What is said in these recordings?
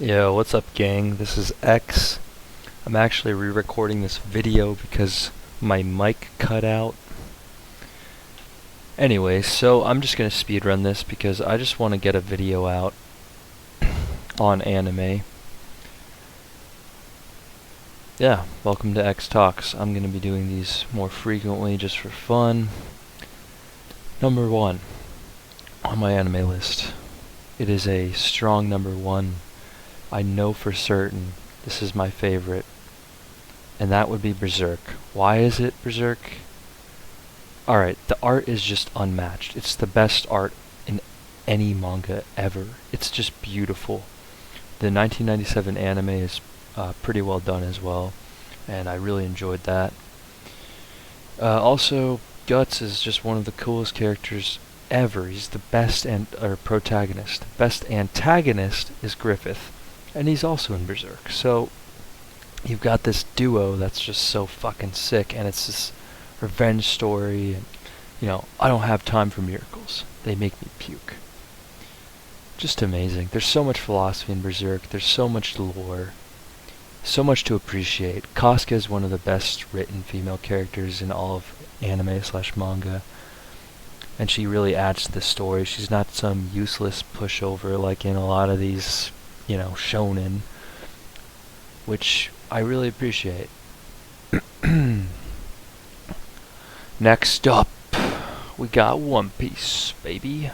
Yo, what's up, gang? This is X. I'm actually re-recording this video because my mic cut out. Anyway, so I'm just gonna speedrun this because I just want to get a video out on anime. Yeah, welcome to X Talks. I'm gonna be doing these more frequently just for fun. Number 1 on my anime list. It is a strong number 1. I know for certain this is my favorite, and that would be Berserk. Why is it Berserk? Alright, the art is just unmatched. It's the best art in any manga ever. It's just beautiful. The 1997 anime is pretty well done as well, and I really enjoyed that. Also, Guts is just one of the coolest characters ever. He's the best protagonist. The best antagonist is Griffith, and he's also in Berserk. So you've got this duo that's just so fucking sick, and it's this revenge story, and I don't have time for miracles. They make me puke. Just amazing. There's so much philosophy in Berserk. There's so much lore. So much to appreciate. Casca is one of the best written female characters in all of anime/manga. And she really adds to the story. She's not some useless pushover like in a lot of these, shonen, which I really appreciate. Next up, we got One Piece, baby.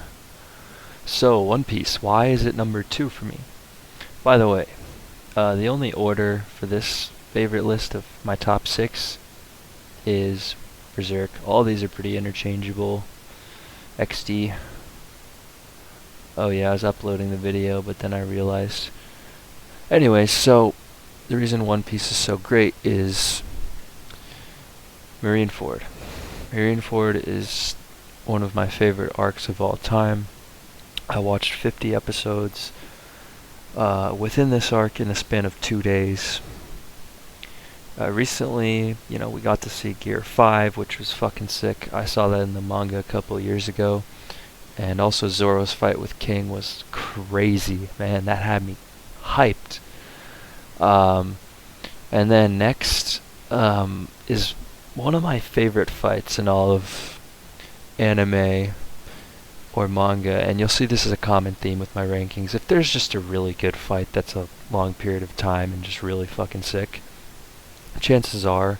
So, One Piece, why is it number 2 for me? By the way, the only order for this favorite list of my top 6 is Berserk. All these are pretty interchangeable. XD. Oh yeah, I was uploading the video, but then I realized. Anyway, so the reason One Piece is so great is Marineford. Marineford is one of my favorite arcs of all time. I watched 50 episodes within this arc in a span of 2 days. Recently, we got to see Gear 5, which was fucking sick. I saw that in the manga a couple years ago. And also Zoro's fight with King was crazy. Man, that had me hyped. And then next is one of my favorite fights in all of anime or manga, and you'll see this is a common theme with my rankings. If there's just a really good fight that's a long period of time and just really fucking sick, chances are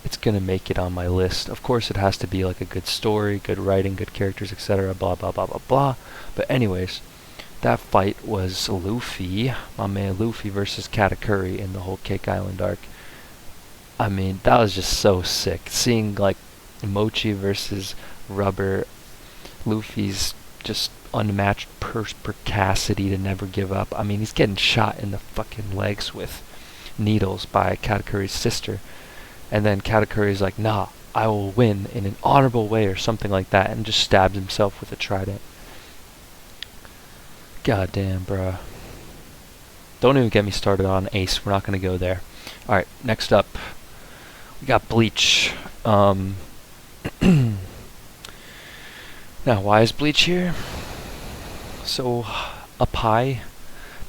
it's gonna make it on my list. Of course, it has to be like a good story, good writing, good characters, etc. Blah blah blah blah blah. But anyways, that fight was Luffy, my man Luffy versus Katakuri in the whole Cake Island arc. I mean, that was just so sick. Seeing like Mochi versus Rubber, Luffy's just unmatched perspicacity to never give up. I mean, he's getting shot in the fucking legs with needles by Katakuri's sister. And then Katakuri's like, nah, I will win in an honorable way or something like that, and just stabs himself with a trident. God damn, bruh. Don't even get me started on Ace. We're not going to go there. Alright, next up, we got Bleach. Now, why is Bleach here? So, up high,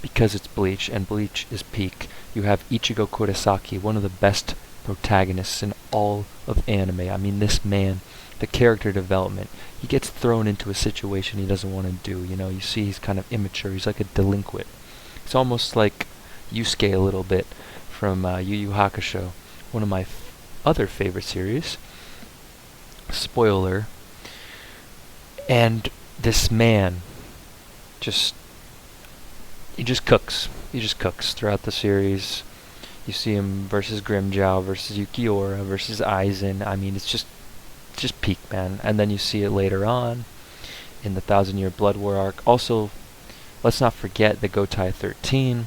because it's Bleach, and Bleach is peak. You have Ichigo Kurosaki, one of the best protagonists in all of anime. I mean, this man, the character development, he gets thrown into a situation he doesn't want to do. You see he's kind of immature. He's like a delinquent. It's almost like Yusuke a little bit from Yu Yu Hakusho, one of my other favorite series. Spoiler. And this man he just cooks. He just cooks throughout the series. You see him versus Grimmjow, versus Yukiora, versus Aizen. I mean, it's just peak, man. And then you see it later on in the 1,000-Year Blood War arc. Also, let's not forget the Gotai 13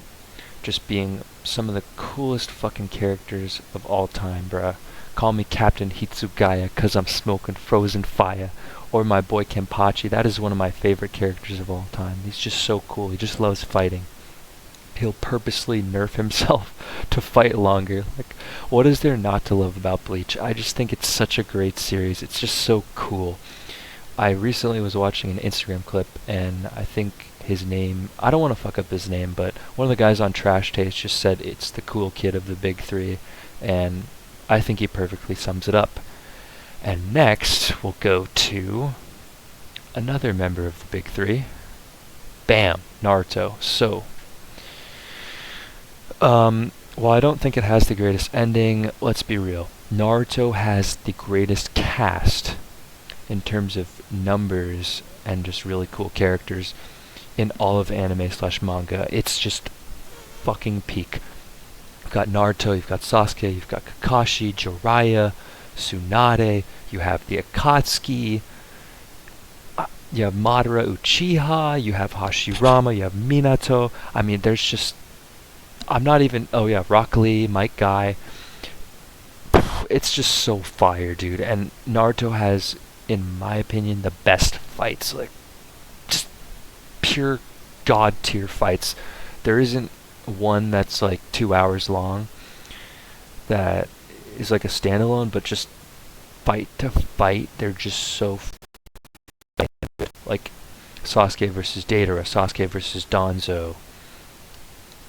just being some of the coolest fucking characters of all time, bruh. Call me Captain Hitsugaya, 'cause I'm smoking frozen fire. Or my boy Kenpachi. That is one of my favorite characters of all time. He's just so cool. He just loves fighting. He'll purposely nerf himself to fight longer. Like, what is there not to love about Bleach? I just think it's such a great series. It's just so cool. I recently was watching an Instagram clip, and I think his name. I don't want to fuck up his name, but one of the guys on Trash Taste just said it's the cool kid of the big three, and I think he perfectly sums it up. And next, we'll go to another member of the big three. Bam! Naruto. So, while I don't think it has the greatest ending, let's be real. Naruto has the greatest cast in terms of numbers and just really cool characters in all of anime slash manga. It's just fucking peak. You've got Naruto, you've got Sasuke, you've got Kakashi, Jiraiya, Tsunade, you have the Akatsuki, you have Madara Uchiha, you have Hashirama, you have Minato. I mean, there's just... oh yeah, Rock Lee, Mike Guy. It's just so fire, dude. And Naruto has, in my opinion, the best fights. Like, just pure god tier fights. There isn't one that's like 2 hours long that is like a standalone, but just fight to fight, they're just so like Sasuke versus Deidara, Sasuke versus Danzo,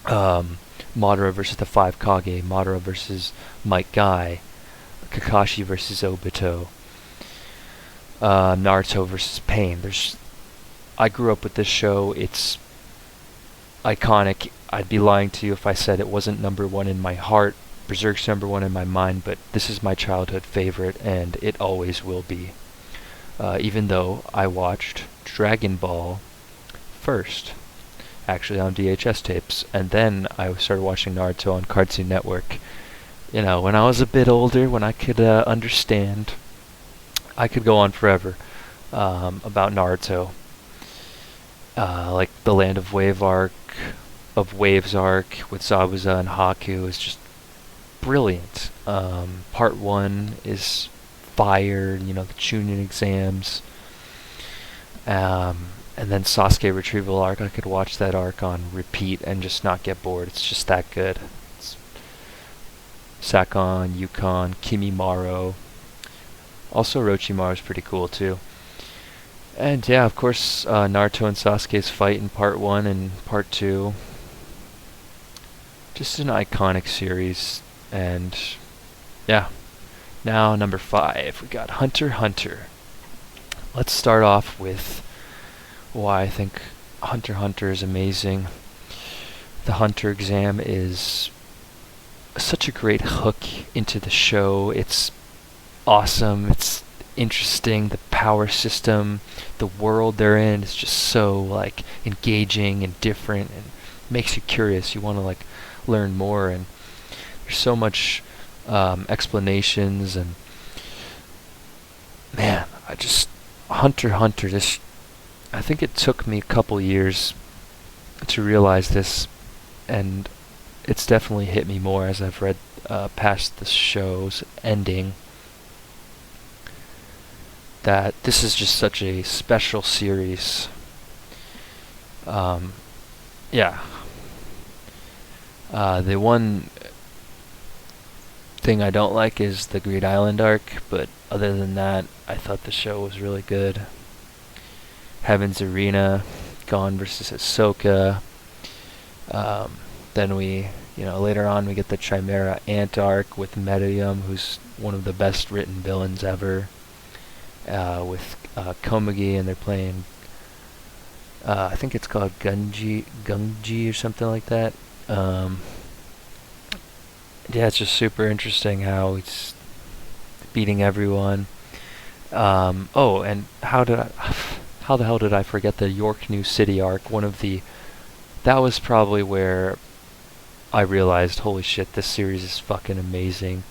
Madara versus the Five Kage, Madara versus Mike Guy, Kakashi versus Obito, Naruto versus Pain. I grew up with this show. It's iconic. I'd be lying to you if I said it wasn't number one in my heart. Berserk's number one in my mind, but this is my childhood favorite, and it always will be. Even though I watched Dragon Ball first, actually on VHS tapes, and then I started watching Naruto on Cartoon Network. You know, when I was a bit older, when I could understand, I could go on forever about Naruto. Like the Land of Waves arc with Zabuza and Haku is just brilliant. Part 1 is fire, you know, the Chunin exams. And then Sasuke retrieval arc, I could watch that arc on repeat and just not get bored. It's just that good. It's Sakon, Yukon, Kimimaro. Also Orochimaru is pretty cool too. And yeah, of course, Naruto and Sasuke's fight in part 1 and part 2. Just an iconic series. And yeah, now number 5, we got Hunter x Hunter. Let's start off with why I think Hunter x Hunter is amazing. The Hunter exam is such a great hook into the show. It's awesome. It's interesting. The power system, the world they're in is just so like engaging and different and makes you curious. You want to like learn more, and there's so much explanations, and man, Hunter x Hunter, I think it took me a couple years to realize this, and it's definitely hit me more as I've read past the show's ending, that this is just such a special series. Yeah. The one thing I don't like is the Greed Island arc, but other than that, I thought the show was really good. Heaven's Arena, Gon versus Ahsoka. Then later on we get the Chimera Ant arc with Medium, who's one of the best written villains ever. With Komagi, and they're playing, I think it's called Gunji or something like that. Yeah, it's just super interesting how he's beating everyone. Oh, and how the hell did I forget the York New City arc? That was probably where I realized, holy shit, this series is fucking amazing.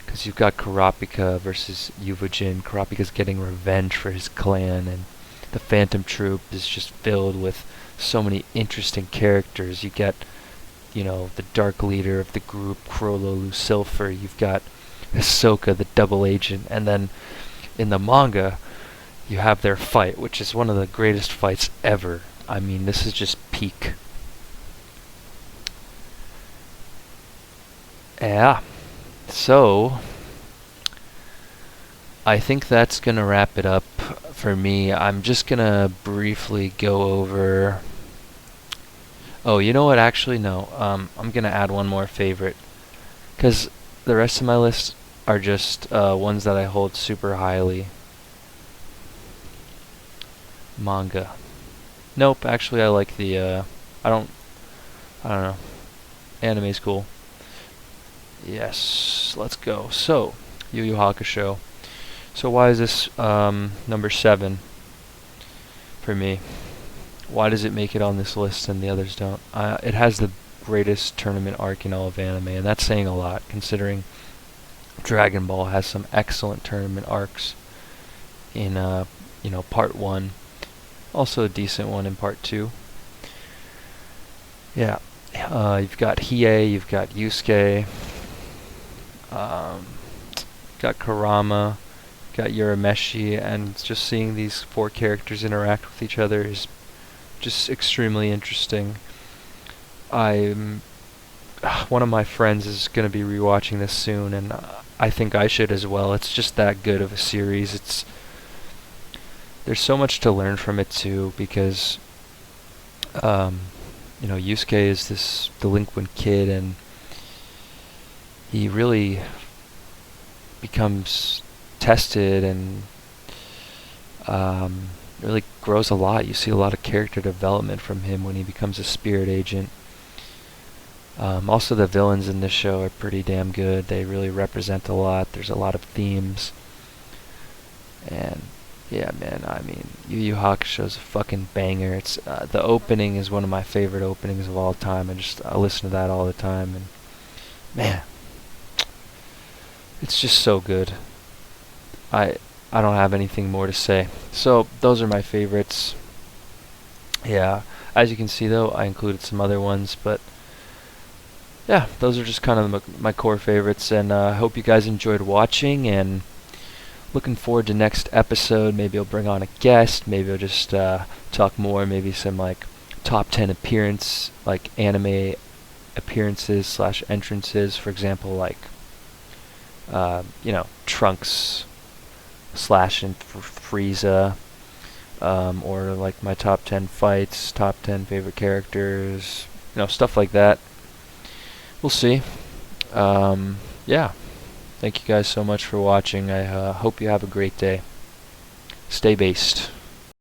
Because you've got Kurapika versus Yuvajin. Kurapika's getting revenge for his clan, and the Phantom Troop is just filled with so many interesting characters. You get, the dark leader of the group, Crollo Lucifer. You've got Ahsoka, the double agent. And then in the manga, you have their fight, which is one of the greatest fights ever. I mean, this is just peak. Yeah. So, I think that's going to wrap it up for me. I'm just going to briefly go over Oh, you know what? Actually, no. I'm gonna add one more favorite, because the rest of my list are just ones that I hold super highly. Manga. Nope. Actually, I like the. I don't. I don't know. Anime's cool. Yes. Let's go. So, Yu Yu Hakusho. So why is this number 7 for me? Why does it make it on this list and the others don't? It has the greatest tournament arc in all of anime, and that's saying a lot, considering Dragon Ball has some excellent tournament arcs in, part 1. Also a decent one in part 2. Yeah. You've got Hiei, you've got Yusuke, um, got Kurama, got Urameshi, and just seeing these 4 characters interact with each other is just extremely interesting. I'm One of my friends is going to be rewatching this soon, and I think I should as well. It's just that good of a series. There's so much to learn from it too, because Yusuke is this delinquent kid, and he really becomes tested and really grows a lot. You see a lot of character development from him when he becomes a spirit agent. Also, the villains in this show are pretty damn good. They really represent a lot. There's a lot of themes. And yeah, man, I mean, Yu Yu Hakusho is a fucking banger. It's the opening is one of my favorite openings of all time. I listen to that all the time, and man, it's just so good. I I don't have anything more to say. So those are my favorites. Yeah, as you can see though, I included some other ones, but yeah, those are just kind of my core favorites, and I hope you guys enjoyed watching, and looking forward to next episode. Maybe I'll bring on a guest, maybe I'll just talk more, maybe some like top 10 anime appearances slash entrances, for example, like Trunks slash and Frieza, or like my top 10 fights, top 10 favorite characters, stuff like that. We'll see. Yeah. Thank you guys so much for watching. I hope you have a great day. Stay based.